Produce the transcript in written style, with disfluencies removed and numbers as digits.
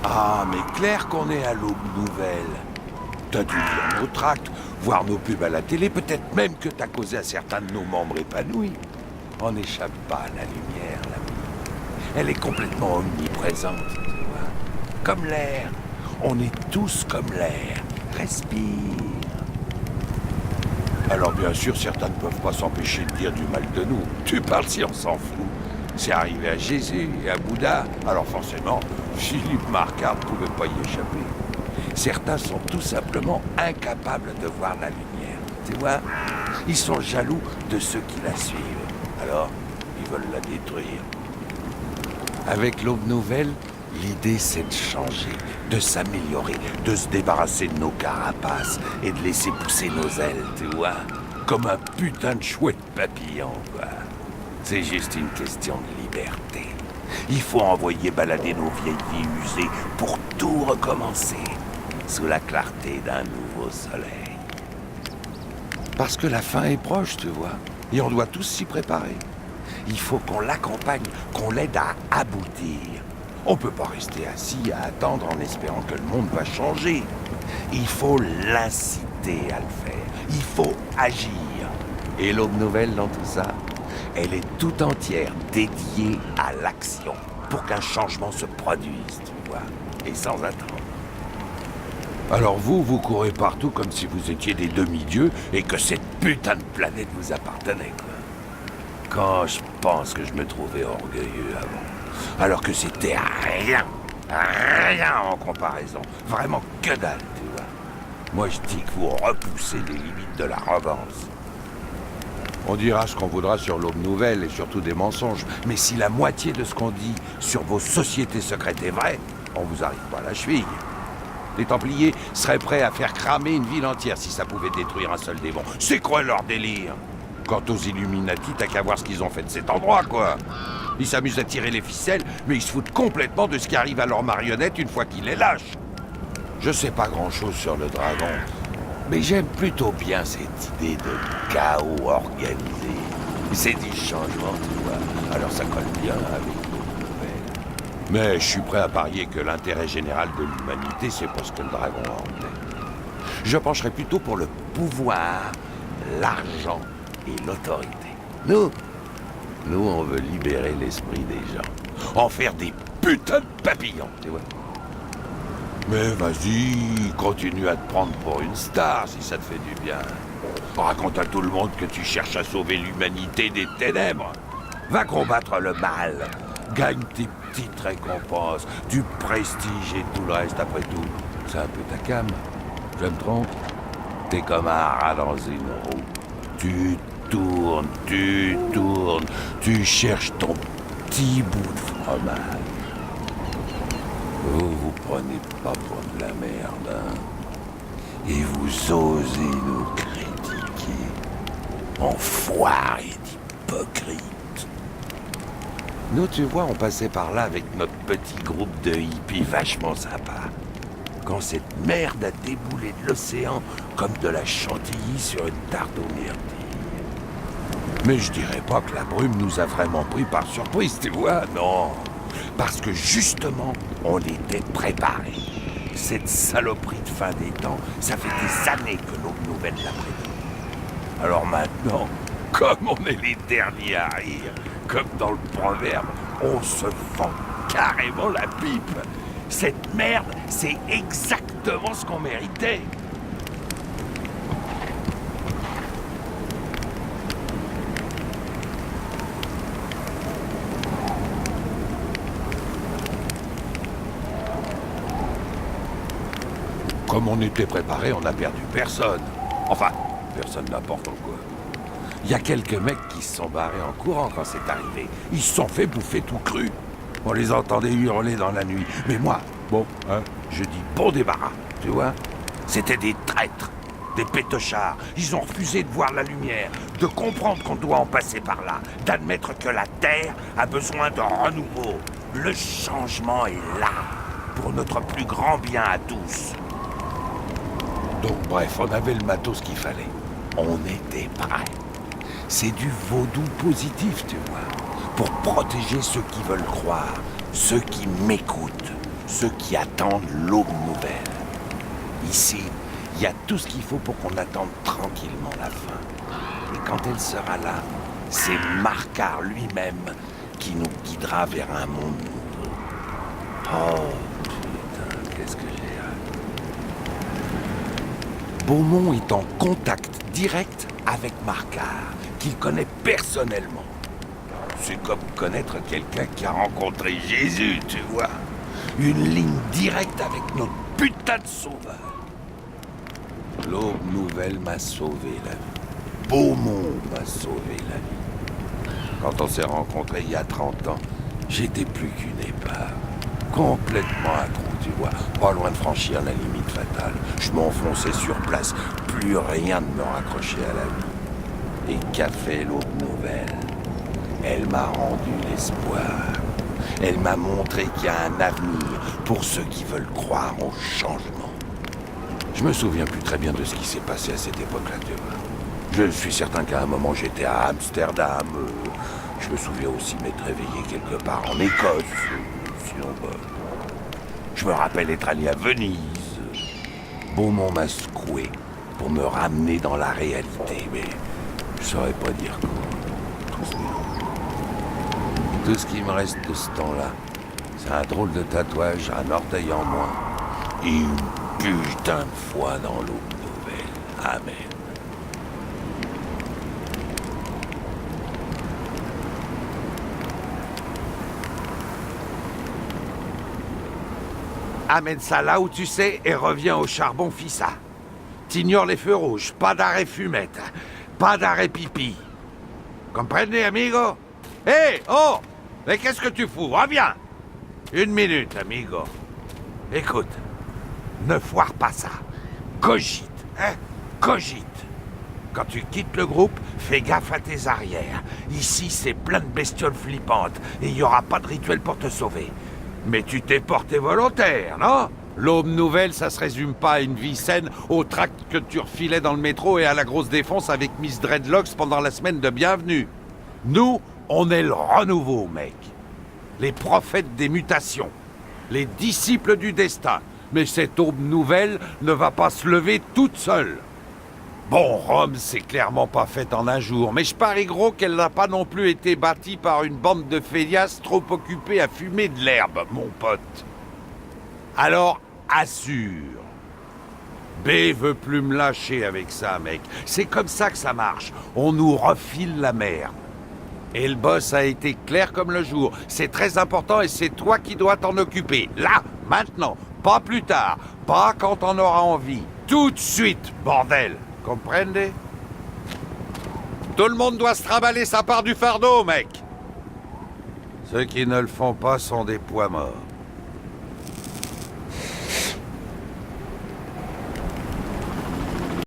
Ah, mais clair qu'on est à l'aube nouvelle. T'as dû lire nos tracts, voir nos pubs à la télé, peut-être même que t'as causé à certains de nos membres épanouis. On n'échappe pas à la lumière, l'ami. Elle est complètement omniprésente, tu vois. Comme l'air. On est tous comme l'air. Respire. Alors bien sûr, certains ne peuvent pas s'empêcher de dire du mal de nous. Tu parles si on s'en fout. C'est arrivé à Jésus et à Bouddha. Alors forcément, Philippe Marquard ne pouvait pas y échapper. Certains sont tout simplement incapables de voir la lumière. Tu vois, ils sont jaloux de ceux qui la suivent. Alors, ils veulent la détruire. Avec l'aube nouvelle, l'idée c'est de changer, de s'améliorer, de se débarrasser de nos carapaces et de laisser pousser nos ailes, tu vois. Comme un putain de chouette papillon, quoi. C'est juste une question de liberté. Il faut envoyer balader nos vieilles vies usées pour tout recommencer, sous la clarté d'un nouveau soleil. Parce que la fin est proche, tu vois, et on doit tous s'y préparer. Il faut qu'on l'accompagne, qu'on l'aide à aboutir. On peut pas rester assis à attendre en espérant que le monde va changer. Il faut l'inciter à le faire. Il faut agir. Et l'aube nouvelle dans tout ça, elle est tout entière dédiée à l'action pour qu'un changement se produise, tu vois, et sans attendre. Alors vous courez partout comme si vous étiez des demi-dieux et que cette putain de planète vous appartenait, quoi. Quand je pense que je me trouvais orgueilleux avant, alors que c'était rien en comparaison, vraiment que dalle, tu vois. Moi je dis que vous repoussez les limites de l'arrogance. On dira ce qu'on voudra sur l'aube nouvelle et surtout des mensonges, mais si la moitié de ce qu'on dit sur vos sociétés secrètes est vrai, on vous arrive pas à la cheville. Les Templiers seraient prêts à faire cramer une ville entière si ça pouvait détruire un seul démon. C'est quoi leur délire? Quant aux Illuminati, t'as qu'à voir ce qu'ils ont fait de cet endroit, quoi. Ils s'amusent à tirer les ficelles, mais ils se foutent complètement de ce qui arrive à leurs marionnettes une fois qu'ils les lâchent. Je sais pas grand-chose sur le dragon, mais j'aime plutôt bien cette idée de chaos organisé. C'est du changement, tu vois, alors ça colle bien avec nos nouvelles. Mais je suis prêt à parier que l'intérêt général de l'humanité, c'est pas ce que le dragon a en tête. Je pencherais plutôt pour le pouvoir, l'argent et l'autorité. Nous, on veut libérer l'esprit des gens. En faire des putains de papillons, tu vois. Mais vas-y, continue à te prendre pour une star si ça te fait du bien. Raconte à tout le monde que tu cherches à sauver l'humanité des ténèbres. Va combattre le mal. Gagne tes petites récompenses, du prestige et tout le reste après tout. C'est un peu ta came. Je me trompe? T'es comme un rat dans une roue. Tu tournes, tu cherches ton petit bout de fromage. Vous prenez pas pour de la merde, hein? Et vous osez nous critiquer. Enfoirés d'hypocrites. Nous, tu vois, on passait par là avec notre petit groupe de hippies vachement sympa. Quand cette merde a déboulé de l'océan comme de la chantilly sur une tarte aux myrtilles. Mais je dirais pas que la brume nous a vraiment pris par surprise, tu vois, non. Parce que justement, on était préparés. Cette saloperie de fin des temps, ça fait des années que l'aube nouvelle l'a prédit. Alors maintenant, comme on est les derniers à rire, comme dans le proverbe, on se fend carrément la pipe. Cette merde, c'est exactement ce qu'on méritait. Comme on était préparé, on n'a perdu personne. Enfin, personne n'importe quoi. Il y a quelques mecs qui se sont barrés en courant quand c'est arrivé. Ils se sont fait bouffer tout cru. On les entendait hurler dans la nuit. Mais moi, bon, hein, je dis bon débarras, tu vois. C'était des traîtres, des pétochards. Ils ont refusé de voir la lumière, de comprendre qu'on doit en passer par là, d'admettre que la Terre a besoin de renouveau. Le changement est là, pour notre plus grand bien à tous. Donc bref, on avait le matos qu'il fallait. On était prêts. C'est du vaudou positif, tu vois. Pour protéger ceux qui veulent croire, ceux qui m'écoutent, ceux qui attendent l'aube nouvelle. Ici, il y a tout ce qu'il faut pour qu'on attende tranquillement la fin. Et quand elle sera là, c'est Marquard lui-même qui nous guidera vers un monde nouveau. Oh, putain, qu'est-ce que j'ai hâte. Beaumont est en contact direct avec Marquard, qu'il connaît personnellement. C'est comme connaître quelqu'un qui a rencontré Jésus, tu vois. Une ligne directe avec notre putain de sauveur. L'aube nouvelle m'a sauvé la vie. Beaumont m'a sauvé la vie. Quand on s'est rencontrés il y a 30 ans, j'étais plus qu'une épave. Complètement accro, tu vois. Pas loin de franchir la limite fatale. Je m'enfonçais sur place. Plus rien ne me raccrochait à la vie. Et qu'a fait l'aube nouvelle? Elle m'a rendu l'espoir. Elle m'a montré qu'il y a un avenir pour ceux qui veulent croire au changement. Je me souviens plus très bien de ce qui s'est passé à cette époque-là, tu vois. Je suis certain qu'à un moment j'étais à Amsterdam. Je me souviens aussi m'être réveillé quelque part en Écosse. Sinon, je me rappelle être allé à Venise. Beaumont m'a secoué pour me ramener dans la réalité, mais je saurais pas dire quoi. Tout ce qui me reste de ce temps-là, c'est un drôle de tatouage, un orteil en moins, et une putain de foi dans l'aube nouvelle. Amen. Amène ça là où tu sais et reviens au charbon Fissa. T'ignores les feux rouges, pas d'arrêt fumette, pas d'arrêt pipi. Comprenez, amigo? Hé, hey, oh! Mais qu'est-ce que tu fous? Reviens! Une minute, amigo. Écoute, ne foire pas ça. Cogite, hein? Cogite. Quand tu quittes le groupe, fais gaffe à tes arrières. Ici, c'est plein de bestioles flippantes et il n'y aura pas de rituel pour te sauver. Mais tu t'es porté volontaire, non? L'aube nouvelle, ça se résume pas à une vie saine, au tract que tu refilais dans le métro et à la grosse défonce avec Miss Dreadlocks pendant la semaine de bienvenue. Nous, on est le renouveau, mec. Les prophètes des mutations. Les disciples du destin. Mais cette aube nouvelle ne va pas se lever toute seule. Bon, Rome, c'est clairement pas faite en un jour, mais je parie gros qu'elle n'a pas non plus été bâtie par une bande de feignasses trop occupés à fumer de l'herbe, mon pote. Alors, assure. B veut plus me lâcher avec ça, mec. C'est comme ça que ça marche. On nous refile la merde. Et le boss a été clair comme le jour. C'est très important et c'est toi qui dois t'en occuper. Là, maintenant, pas plus tard, pas quand on aura envie. Tout de suite, bordel. Comprenez? Tout le monde doit se trimballer sa part du fardeau, mec. Ceux qui ne le font pas sont des poids morts.